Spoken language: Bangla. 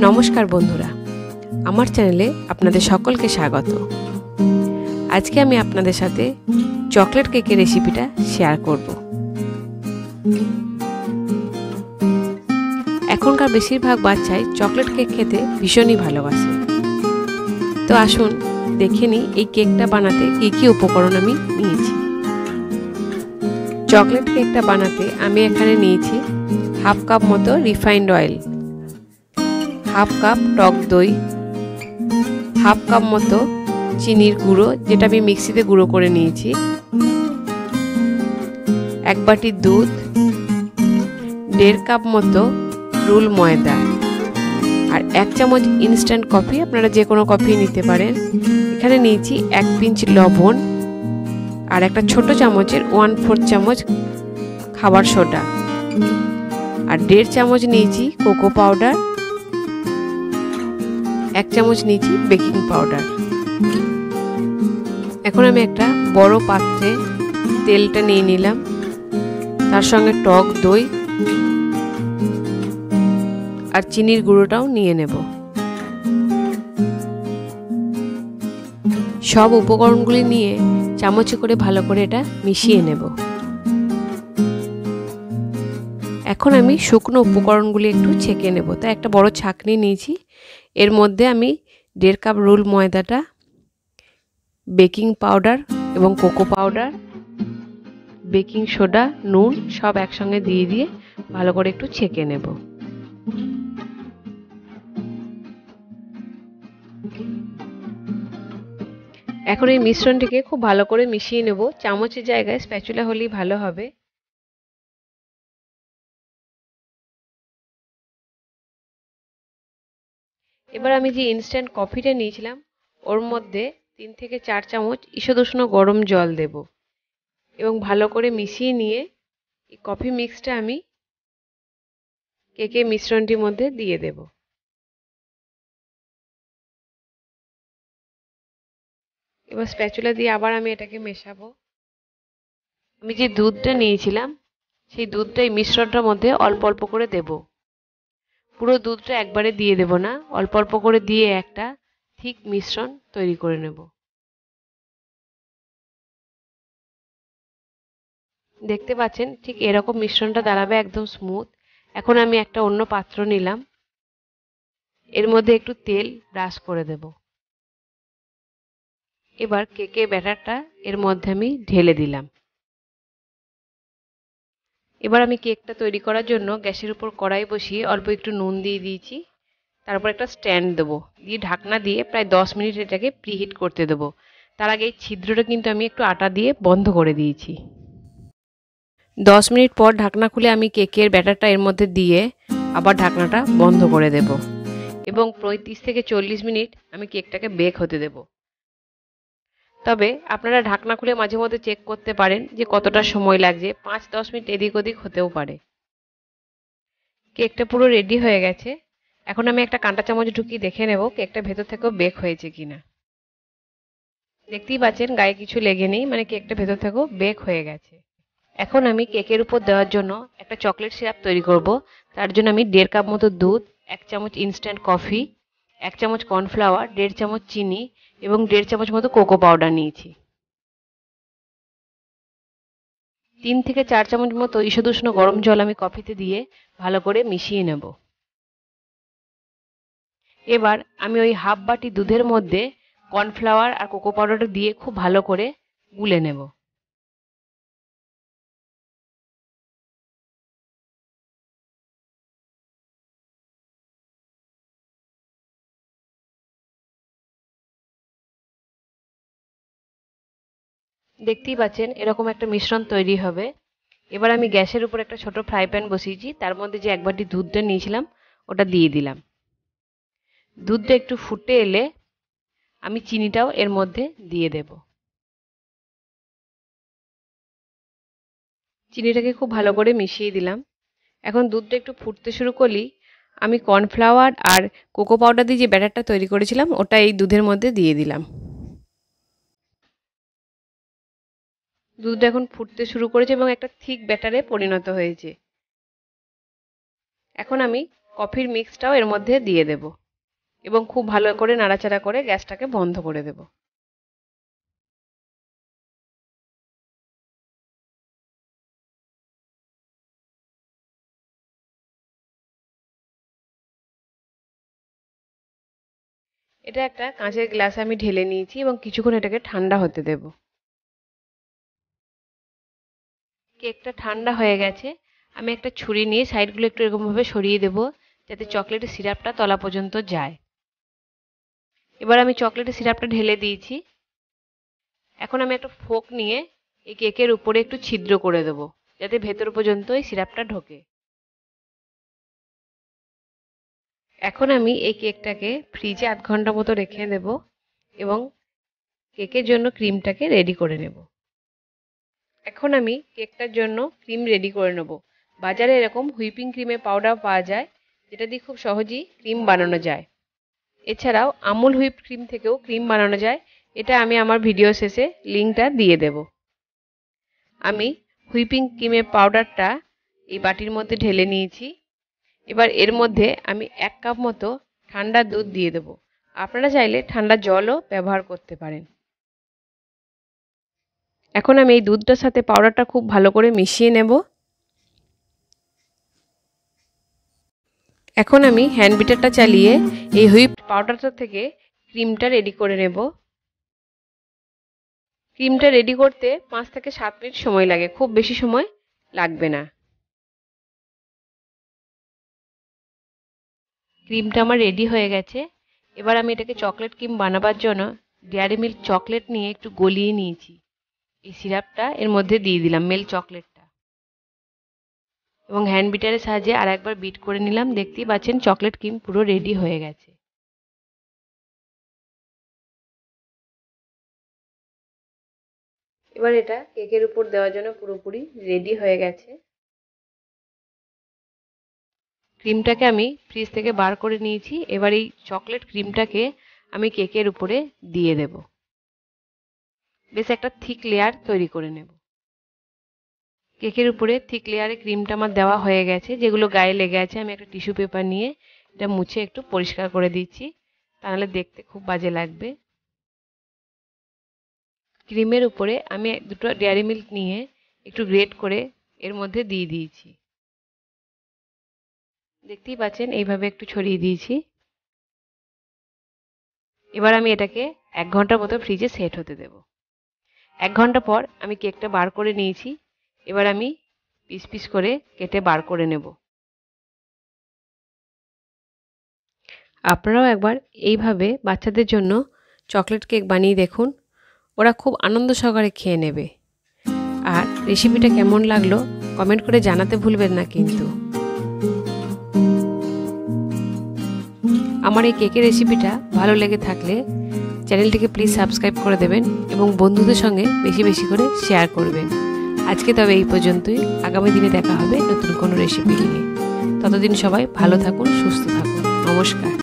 নমস্কার বন্ধুরা, আমার চ্যানেলে আপনাদের সকলকে স্বাগত। আজকে আমি আপনাদের সাথে চকলেট কেকের রেসিপিটা শেয়ার করব। এখনকার বেশিরভাগ বাচ্চাই চকলেট কেক খেতে ভীষণই ভালোবাসে। তো আসুন দেখে নিই এই কেকটা বানাতে কী কী উপকরণ আমি নিয়েছি। চকলেট কেকটা বানাতে আমি এখানে নিয়েছি হাফ কাপ মতো রিফাইন্ড অয়েল, হাফ কাপ টক দই, হাফ কাপ মতো চিনির গুঁড়ো যেটা আমি মিক্সিতে গুঁড়ো করে নিয়েছি, এক বাটি দুধ, 1.5 কাপ মতো রুল ময়দা আর 1 চামচ ইনস্ট্যান্ট কফি। আপনারা যে কোনো কফি নিতে পারেন। এখানে নিয়েছি 1 পিঞ্চ লবণ আর একটা ছোট চামচের 1/4 চামচ খাবার সোডা আর 1.5 চামচ নিয়েছি কোকো পাউডার, 1 চামচ নিয়েছি বেকিং পাউডার। এখন আমি একটা বড় পাত্রে তেলটা নিয়ে নিলাম, তার সঙ্গে টক দই আর চিনির গুঁড়োটাও নিয়ে নেব। সব উপকরণগুলি নিয়ে চামচে করে ভালো করে এটা মিশিয়ে নেব। এখন আমি শুকনো উপকরণগুলি একটু ছেঁকে নেব। তাই একটা বড় ছাঁকনি নিয়েছি, এর মধ্যে আমি 1.5 কাপ রুল ময়দাটা, বেকিং পাউডার এবং কোকো পাউডার, বেকিং সোডা, নুন সব একসঙ্গে দিয়ে ভালো করে একটু ছেঁকে নেব। এখন এই মিশ্রণটিকে খুব ভালো করে মিশিয়ে নেব। চামচের জায়গায় স্প্যাচুলা হলেই ভালো হবে। এবার আমি যে ইনস্ট্যান্ট কফিটা নিয়েছিলাম ওর মধ্যে 3 থেকে 4 চামচ ঈষদুষ্ণ গরম জল দেব এবং ভালো করে মিশিয়ে নিয়ে এই কফি মিক্সটা আমি কেকের মিশ্রণটির মধ্যে দিয়ে দেব। এবার স্প্যাচুলা দিয়ে আবার আমি এটাকে মেশাবো। আমি যে দুধটা নিয়েছিলাম সেই দুধটা এই মিশ্রণটার মধ্যে অল্প অল্প করে দেব। পুরো দুধটা একবারে দিয়ে দেব না, অল্প অল্প করে দিয়ে একটা ঠিক মিশ্রণ তৈরি করে নেব। দেখতে পাচ্ছেন ঠিক এরকম মিশ্রণটা দাঁড়াবে, একদম স্মুথ। এখন আমি একটা অন্য পাত্র নিলাম, এর মধ্যে একটু তেল ব্রাশ করে দেব। এবার কেকের ব্যাটারটা এর মধ্যে আমি ঢেলে দিলাম। এবার আমি কেকটা তৈরি করার জন্য গ্যাসের উপর কড়াই বসিয়ে অল্প একটু নুন দিয়ে দিয়েছি, তারপর একটা স্ট্যান্ড দেবো, দিয়ে ঢাকনা দিয়ে প্রায় 10 মিনিট এটাকে প্রিহিট করতে দেবো। তার আগে এই ছিদ্রটা কিন্তু আমি একটু আটা দিয়ে বন্ধ করে দিয়েছি। 10 মিনিট পর ঢাকনা খুলে আমি কেকের ব্যাটারটা এর মধ্যে দিয়ে আবার ঢাকনাটা বন্ধ করে দেব এবং 35 থেকে 40 মিনিট আমি কেকটাকে বেক হতে দেব। তবে আপনারা ঢাকনা খুলে মাঝে মধ্যে চেক করতে পারেন যে কতটা সময় লাগছে, 5-10 মিনিট এদিক ওদিক হতেও পারে। কেকটা পুরো রেডি হয়ে গেছে। এখন আমি একটা কাঁটা চামচ ঢুকিয়ে দেখে নেব কেকটা ভেতর থেকেও বেক হয়েছে কিনা। দেখতেই পাচ্ছেন গায়ে কিছু লেগে নেই, মানে কেকটা ভেতর থেকেও বেক হয়ে গেছে। এখন আমি কেকের উপর দেওয়ার জন্য একটা চকলেট সিরাপ তৈরি করব। তার জন্য আমি 1.5 কাপ মতো দুধ, 1 চামচ ইনস্ট্যান্ট কফি, 1 চামচ কর্নফ্লাওয়ার, 1.5 চামচ চিনি এবং 1.5 চামচ মতো কোকো পাউডার নিয়েছি। 3 থেকে 4 চামচ মতো ঈষদুষ্ণ গরম জল আমি কফিতে দিয়ে ভালো করে মিশিয়ে নেব। এবার আমি ওই হাফ বাটি দুধের মধ্যে কর্নফ্লাওয়ার আর কোকো পাউডারটা দিয়ে খুব ভালো করে গুলে নেব। দেখতেই পাচ্ছেন এরকম একটা মিশ্রণ তৈরি হবে। এবার আমি গ্যাসের উপর একটা ছোট ফ্রাই প্যান বসিয়েছি, তার মধ্যে যে 1 বাটি দুধটা নিয়েছিলাম ওটা দিয়ে দিলাম। দুধটা একটু ফুটে এলে আমি চিনিটাও এর মধ্যে দিয়ে দেব। চিনিটাকে খুব ভালো করে মিশিয়ে দিলাম। এখন দুধটা একটু ফুটতে শুরু করলেই আমি কর্নফ্লাওয়ার আর কোকো পাউডার দিয়ে যে ব্যাটারটা তৈরি করেছিলাম ওটা এই দুধের মধ্যে দিয়ে দিলাম। দুধটা এখন ফুটতে শুরু করেছে এবং একটা থিক ব্যাটারে পরিণত হয়েছে। এখন আমি কফির মিক্সটাও এর মধ্যে দিয়ে দেব এবং খুব ভালো করে নাড়াচাড়া করে গ্যাসটাকে বন্ধ করে দেব। এটা একটা কাঁচের গ্লাসে আমি ঢেলে নিয়েছি এবং কিছুক্ষণ এটাকে ঠান্ডা হতে দেব। কেকটা ঠান্ডা হয়ে গেছে। আমি একটা ছুরি নিয়ে সাইডগুলো একটু এরকমভাবে সরিয়ে দেব যাতে চকলেটের সিরাপটা তলা পর্যন্ত যায়। এবার আমি চকলেটের সিরাপটা ঢেলে দিয়েছি। এখন আমি একটা ফোক নিয়ে এই কেকের উপরে একটু ছিদ্র করে দেব যাতে ভেতর পর্যন্ত এই সিরাপটা ঢোকে। এখন আমি এই কেকটাকে ফ্রিজে 1/2 ঘন্টা মতো রেখে দেব এবং কেকের জন্য ক্রিমটাকে রেডি করে নেব। এখন আমি কেকটার জন্য ক্রিম রেডি করে নেব। বাজারে এরকম হুইপিং ক্রিমের পাউডার পাওয়া যায় যেটা দিয়ে খুব সহজেই ক্রিম বানানো যায়। এছাড়াও আমুল হুইপ ক্রিম থেকেও ক্রিম বানানো যায়। এটা আমি আমার ভিডিও শেষে লিঙ্কটা দিয়ে দেব। আমি হুইপিং ক্রিমের পাউডারটা এই বাটির মধ্যে ঢেলে নিয়েছি। এবার এর মধ্যে আমি 1 কাপ মতো ঠান্ডা দুধ দিয়ে দেব। আপনারা চাইলে ঠান্ডা জলও ব্যবহার করতে পারেন। এখন আমি এই দুধটার সাথে পাউডারটা খুব ভালো করে মিশিয়ে নেব। এখন আমি হ্যান্ড বিটারটা চালিয়ে এই হুইপ পাউডারটা থেকে ক্রিমটা রেডি করে নেব। ক্রিমটা রেডি করতে 5 থেকে 7 মিনিট সময় লাগে, খুব বেশি সময় লাগবে না। ক্রিমটা আমার রেডি হয়ে গেছে। এবার আমি এটাকে চকলেট ক্রিম বানাবার জন্য ডেয়ারি মিল্ক চকলেট নিয়ে একটু গলিয়ে নিয়েছি। এই সিরাপটা এর মধ্যে দিয়ে দিলাম, মিল্ক চকলেটটা, এবং হ্যান্ড বিটারের সাহায্যে আর একবার বিট করে নিলাম। দেখতেই পাচ্ছেন চকলেট ক্রিম পুরো রেডি হয়ে গেছে। এবার এটা কেকের উপর দেওয়ার জন্য পুরোপুরি রেডি হয়ে গেছে। ক্রিমটাকে আমি ফ্রিজ থেকে বার করে নিয়েছি। এবার এই চকলেট ক্রিমটাকে আমি কেকের উপরে দিয়ে দেব। বেশ একটা থিক লেয়ার তৈরি করে নেব। কেকের উপরে থিক লেয়ারে ক্রিমটা আমার দেওয়া হয়ে গেছে। যেগুলো গায়ে লেগে আছে আমি একটা টিস্যু পেপার নিয়ে এটা মুছে একটু পরিষ্কার করে দিচ্ছি, তাহলে দেখতে খুব বাজে লাগবে। ক্রিমের উপরে আমি দুটো ডেয়ারি মিল্ক নিয়ে একটু গ্রেট করে এর মধ্যে দিয়ে দিয়েছি। দেখতেই পাচ্ছেন এইভাবে একটু ছড়িয়ে দিয়েছি। এবার আমি এটাকে 1 ঘন্টার মতো ফ্রিজে সেট হতে দেব। 1 ঘন্টা পর আমি কেকটা বার করে নিয়েছি। এবার আমি পিস পিস করে কেটে বার করে নেব। আপনারাও একবার এইভাবে বাচ্চাদের জন্য চকলেট কেক বানিয়ে দেখুন, ওরা খুব আনন্দ সহকারে খেয়ে নেবে। আর রেসিপিটা কেমন লাগলো কমেন্ট করে জানাতে ভুলবেন না কিন্তু। আমার এই কেকের রেসিপিটা ভালো লেগে থাকলে চ্যানেলটিকে প্লিজ সাবস্ক্রাইব করে দেবেন এবং বন্ধুদের সঙ্গে বেশি বেশি করে শেয়ার করবেন। আজকে তবে এই পর্যন্তই। আগামী দিনে দেখা হবে নতুন কোনো রেসিপি নিয়ে। ততদিন সবাই ভালো থাকুন, সুস্থ থাকুন। নমস্কার।